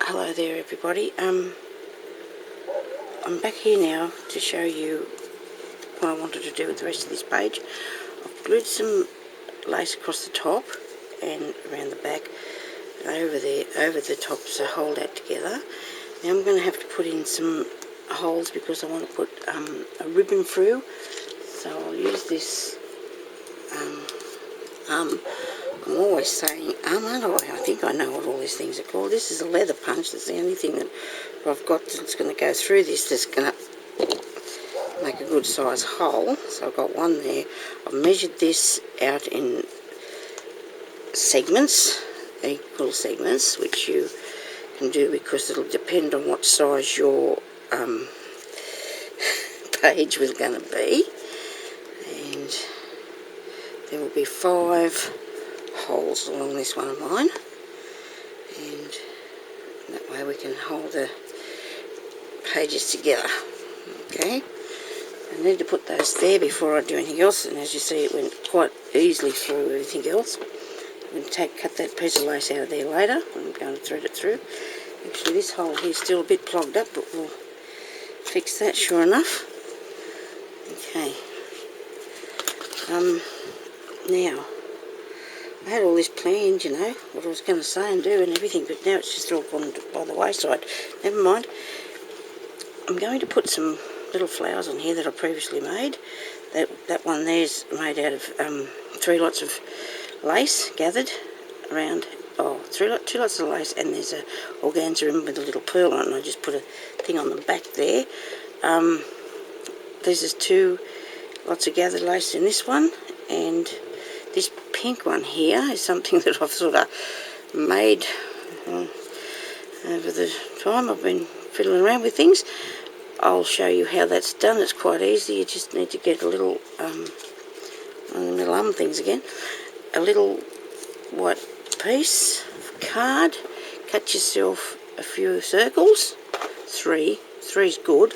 Hello there everybody. I'm back here now to show you what I wanted to do with the rest of this page. I've glued some lace across the top and around the back and over the top to hold that together. Now I'm going to have to put in some holes because I want to put a ribbon through, so I'll use this I'm always saying aren't I? I think I know what all these things are called. This is a leather punch. That's the only thing that I've got that's going to go through this, that's going to make a good size hole. So I've got one there. I've measured this out in segments, equal segments, which you can do because it'll depend on what size your page was going to be. And there will be 5 holes along this one of mine, and that way we can hold the pages together. Okay, I need to put those there before I do anything else, and as you see it went quite easily through everything else. I'm going to cut that piece of lace out of there later. I'm going to thread it through. Actually this hole here is still a bit plugged up, but we'll fix that sure enough. Okay, now I had all this planned, you know, what I was going to say and do and everything, but now it's just all gone by the wayside. Never mind. I'm going to put some little flowers on here that I previously made. That one there's made out of 3 lots of lace gathered around, two lots of lace, and there's a organza ribbon with a little pearl on it, and I just put a thing on the back there. This is 2 lots of gathered lace in this one, and this pink one here is something that I've sort of made over the time I've been fiddling around with things. I'll show you how that's done. It's quite easy. You just need to get a little little things again, a little white piece of card, cut yourself a few circles, 3 is good.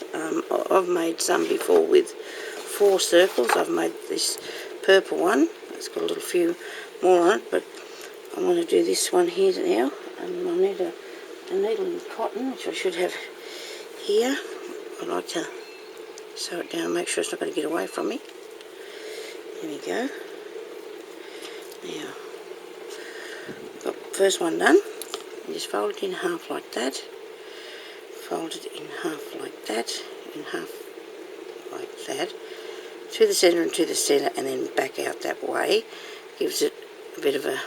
I've made some before with 4 circles. I've made this purple one. It's got a little few more on it, but I want to do this one here now. And I need a needle and cotton, which I should have here. I like to sew it down, make sure it's not going to get away from me. There we go. Now, got the first one done. You just fold it in half like that. Fold it in half like that. In half like that. To the centre and to the centre, and then back out that way. Gives it a bit of a,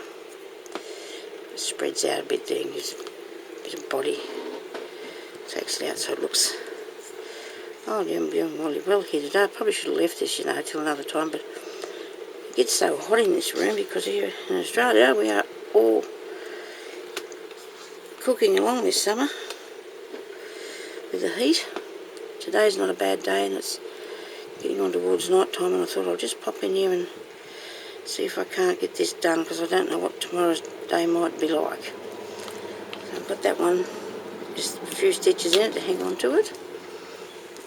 spreads out a bit there, gives it a bit of body. Takes it out so it looks, oh yeah, I'm doing really well here today. I probably should have left this, you know, till another time, but it gets so hot in this room because here in Australia we are all cooking along this summer with the heat. Today's not a bad day and it's getting on towards night time, and I thought I'll just pop in here and see if I can't get this done, because I don't know what tomorrow's day might be like. So I've got that one, just a few stitches in it to hang on to it,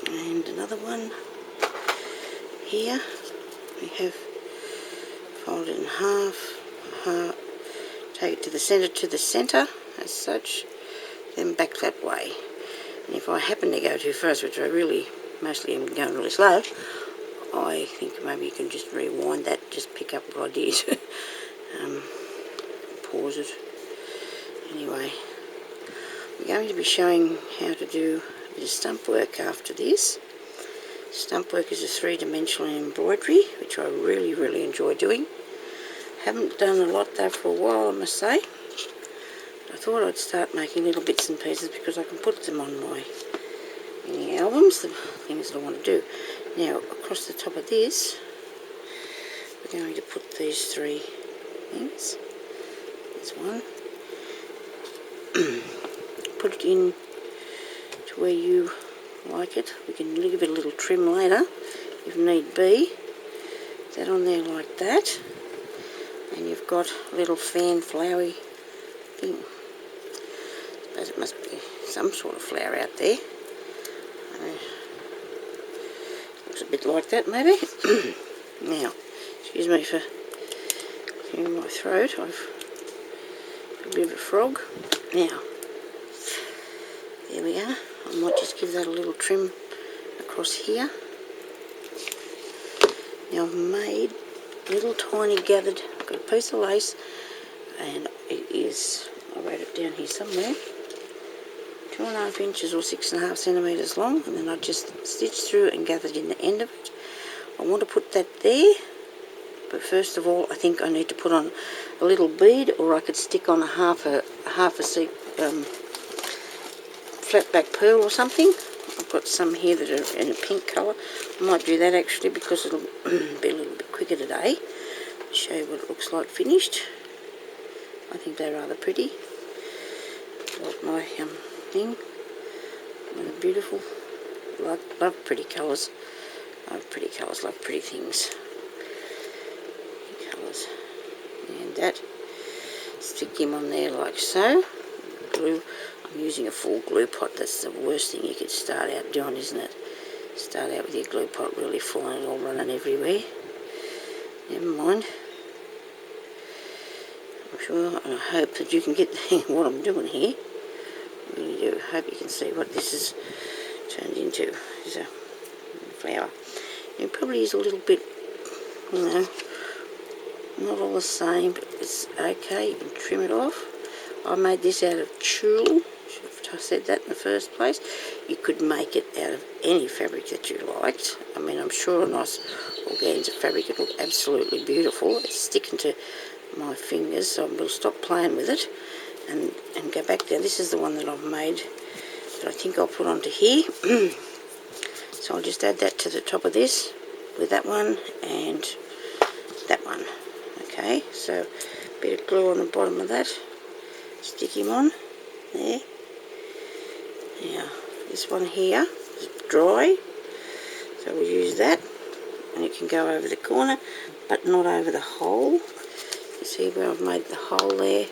and another one here. We have folded in half, take it to the centre as such, then back that way. And if I happen to go too fast, which I really mostly am going really slow, I think maybe you can just rewind that, just pick up what I did. Pause it. Anyway, I'm going to be showing how to do a bit of stump work after this. Stump work is a 3-dimensional embroidery, which I really, really enjoy doing. Haven't done a lot though for a while, I must say. I thought I'd start making little bits and pieces because I can put them on my mini albums, the things that I want to do. Now, across the top of this, we're going to put these 3 things. There's one. Put it in to where you like it. We can give it a little trim later, if need be. That on there like that. And you've got a little fan flowery thing. I suppose it must be some sort of flower out there. Looks a bit like that maybe. Now, excuse me for clearing my throat, I've got a bit of a frog. Now, There we are. I might just give that a little trim across here. Now I've made little tiny gathered, I've got a piece of lace, and it is, I wrote it down here somewhere, 2.5 inches or 6.5 centimetres long, and then I just stitched through and gathered in the end of it. I want to put that there, but first of all I think I need to put on a little bead, or I could stick on a half a flat back pearl or something. I've got some here that are in a pink colour. I might do that actually because it'll be a little bit quicker today. I'll show you what it looks like finished. I think they're rather pretty. Like my thing. They're beautiful. Love pretty colours. Love pretty colours, love pretty things. Colours. And that. Stick him on there like so. Glue. I'm using a full glue pot. That's the worst thing you could start out doing, isn't it? Start out with your glue pot really full and it all running everywhere. Never mind. I'm sure and I hope that you can get what I'm doing here. I really do. I hope you can see what this has turned into. It's a flower. It probably is a little bit, you know, not all the same, but it's okay. You can trim it off. I made this out of tulle. I said that in the first place. You could make it out of any fabric that you liked. I mean, I'm sure a nice organza fabric would look absolutely beautiful. It's sticking to my fingers, so we'll stop playing with it and go back there. This is the one that I've made that I think I'll put onto here. So I'll just add that to the top of this with that one and that one. Okay, so a bit of glue on the bottom of that. Stick him on there. Now, this one here is dry, so we'll use that, and it can go over the corner, but not over the hole. You see where I've made the hole there,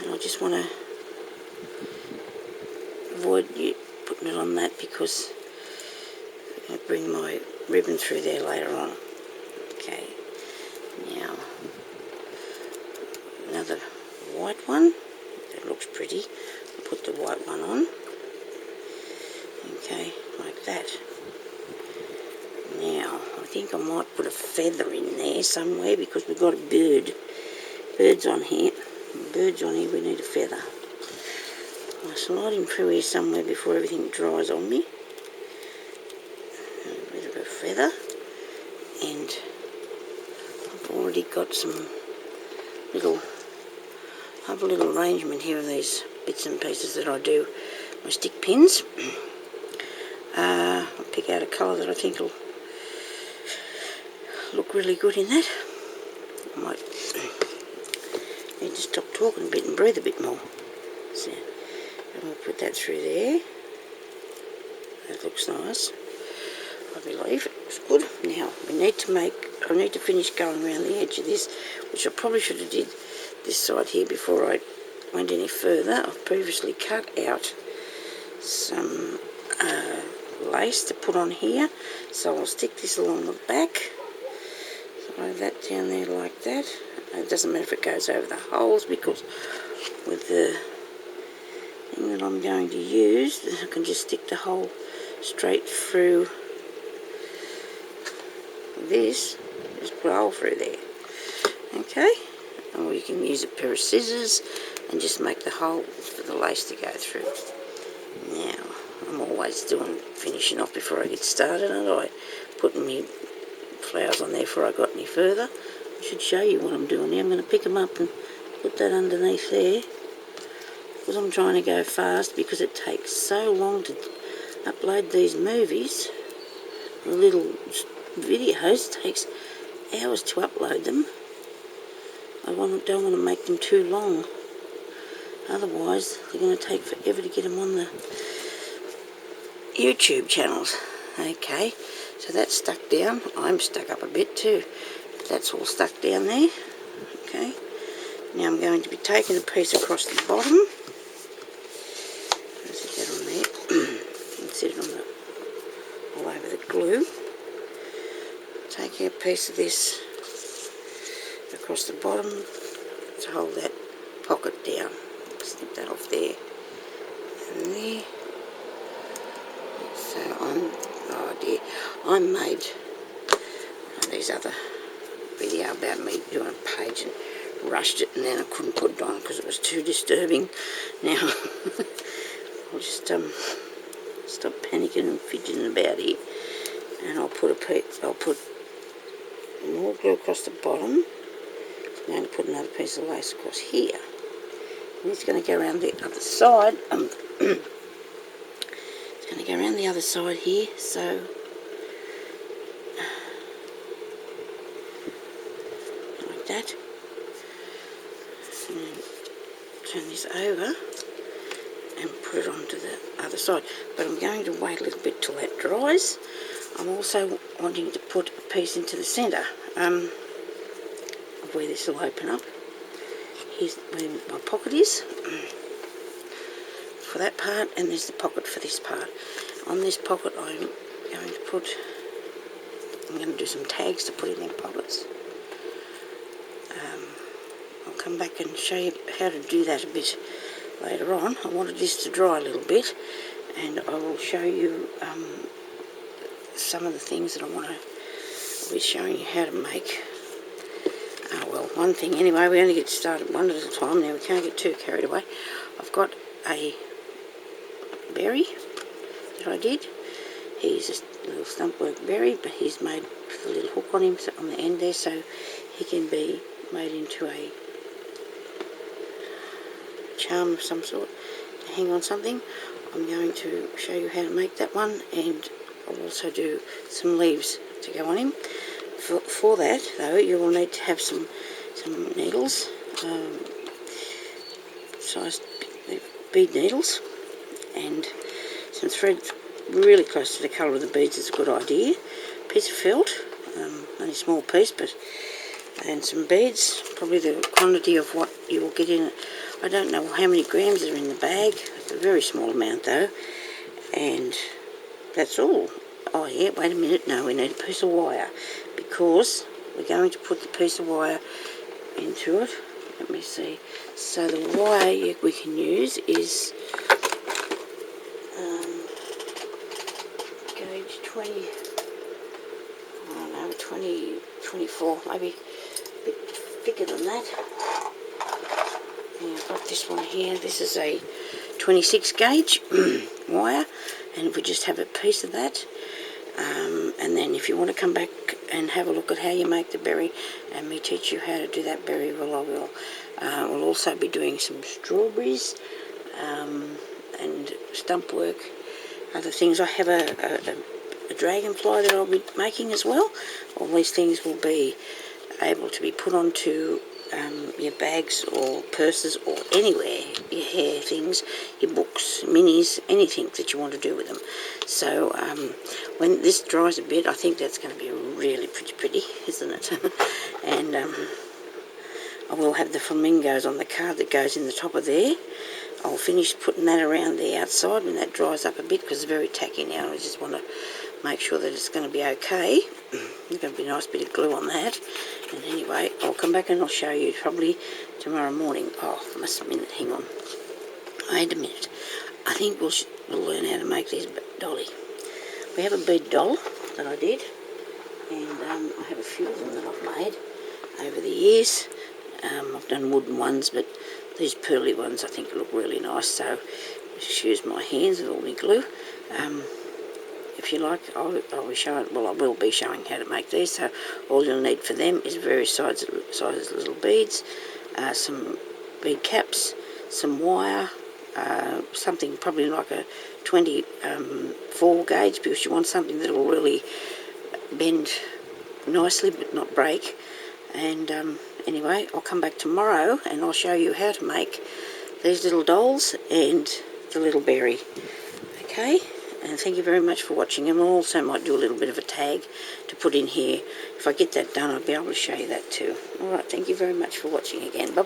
and I just want to avoid you putting it on that because I'll bring my ribbon through there later on. Okay, now another white one. That looks pretty. I'll put the white one on. Okay, like that. Now, I think I might put a feather in there somewhere because we've got a bird. Bird's on here. Bird's on here, we need a feather. I'll slide him through here somewhere before everything dries on me. A bit of a feather. And I've already got some little, I have a little arrangement here of these bits and pieces that I do. My stick pins. I'll pick out a colour that I think will look really good in that. I might need to stop talking a bit and breathe a bit more. So I'm going to put that through there. That looks nice. I believe it looks good. Now I need to finish going around the edge of this, which I probably should have did this side here before I went any further. I've previously cut out some lace to put on here, so I'll stick this along the back. So I have that down there like that. It doesn't matter if it goes over the holes because with the thing that I'm going to use, I can just stick the hole straight through this. Just put a hole through there. Okay, or you can use a pair of scissors and just make the hole for the lace to go through. Now, I'm always finishing off before I get started, and I putting my flowers on there before I got any further. I should show you what I'm doing here. I'm going to pick them up and put that underneath there because I'm trying to go fast because it takes so long to upload these movies. The little videos takes hours to upload them. I don't want to make them too long. Otherwise, they're going to take forever to get them on the YouTube channels. Okay, so that's stuck down. I'm stuck up a bit too. That's all stuck down there. Okay, now I'm going to be taking a piece across the bottom. Sit that on there. And sit it on all over the glue. Taking a piece of this across the bottom to hold that pocket down. Snip that off there and there. I made these other video about me doing a page and rushed it, and then I couldn't put it on because it was too disturbing. Now I'll just stop panicking and fidgeting about here, and I'll put more glue across the bottom. I'm going to put another piece of lace across here, and it's going to go around the other side. It's going to go around the other side here, so like that. And then turn this over and put it onto the other side. But I'm going to wait a little bit till that dries. I'm also wanting to put a piece into the centre of where this will open up. Here's where my pocket is for that part, and there's the pocket for this part. On this pocket I'm going to do some tags to put in them pockets. I'll come back and show you how to do that a bit later on. I wanted this to dry a little bit, and I will show you some of the things that I'll be showing you how to make. Well, one thing anyway, we only get started one at a time now, we can't get too carried away. I've got a berry that I did. He's a little stump work berry, but he's made with a little hook on him on the end there, so he can be made into a charm of some sort to hang on something. I'm going to show you how to make that one, and I'll also do some leaves to go on him. For that though, you will need to have some needles, sized bead needles, and some thread really close to the colour of the beads is a good idea. A piece of felt, only a small piece, and some beads, probably the quantity of what you will get in it. I don't know how many grams are in the bag, it's a very small amount though, and that's all. Oh yeah, wait a minute, no, we need a piece of wire, because we're going to put the piece of wire into it. Let me see. So the wire we can use is gauge 20, I don't know, 20, 24, maybe a bit thicker than that. And I've got this one here. This is a 26 gauge wire, and we just have a piece of that. And then if you want to come back and have a look at how you make the berry and me teach you how to do that berry, well, I will. We'll also be doing some strawberries and stump work, other things. I have a dragonfly that I'll be making as well. All these things will be able to be put onto your bags or purses or anywhere, your hair things, your books, minis, anything that you want to do with them. So when this dries a bit, I think that's going to be really pretty, isn't it? And I will have the flamingos on the card that goes in the top of there. I'll finish putting that around the outside when that dries up a bit, because it's very tacky now. I just want to make sure that it's going to be okay. There's going to be a nice bit of glue on that. And anyway, I'll come back and I'll show you probably tomorrow morning. Oh, must have a minute, hang on. Wait a minute. I think we'll learn how to make this dolly. We have a bead doll that I did, and I have a few of them that I've made over the years. I've done wooden ones, but these pearly ones I think look really nice, so just use my hands with all my glue. If you like, I will be showing how to make these. So all you'll need for them is various sizes little beads, some bead caps, some wire, something probably like a 24 gauge, because you want something that will really bend nicely but not break. And anyway, I'll come back tomorrow and I'll show you how to make these little dolls and the little berry. Okay, and thank you very much for watching, and I also might do a little bit of a tag to put in here. If I get that done, I'll be able to show you that too. Alright, thank you very much for watching again. Bye-bye.